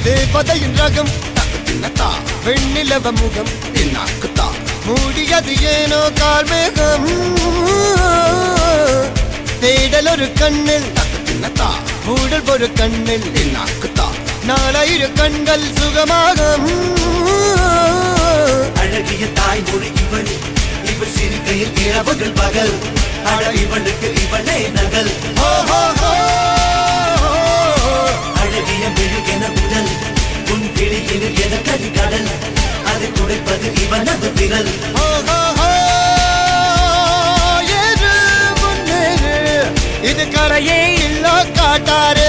தேவதையின் ரகம் வெண்ணிலவ முகம் மூடியது ஏனோ கார்மேகம் தேடல் ஒரு கண்ணில் மூடல் ஒரு கண்ணில் நாளையிரு கண்கள் சுகமாக அழகிய தாய்மொழி இவள் இவள் சிறுகையில் இரவுகள் பகல் அழ இவளுக்கு இவளே நகல் அழகிய மெழுகென உடல் உன் கிளியில் என கரிகடல் அதை துடைப்பது இவனது விரல் இது கரையே இல்ல காட்டாரு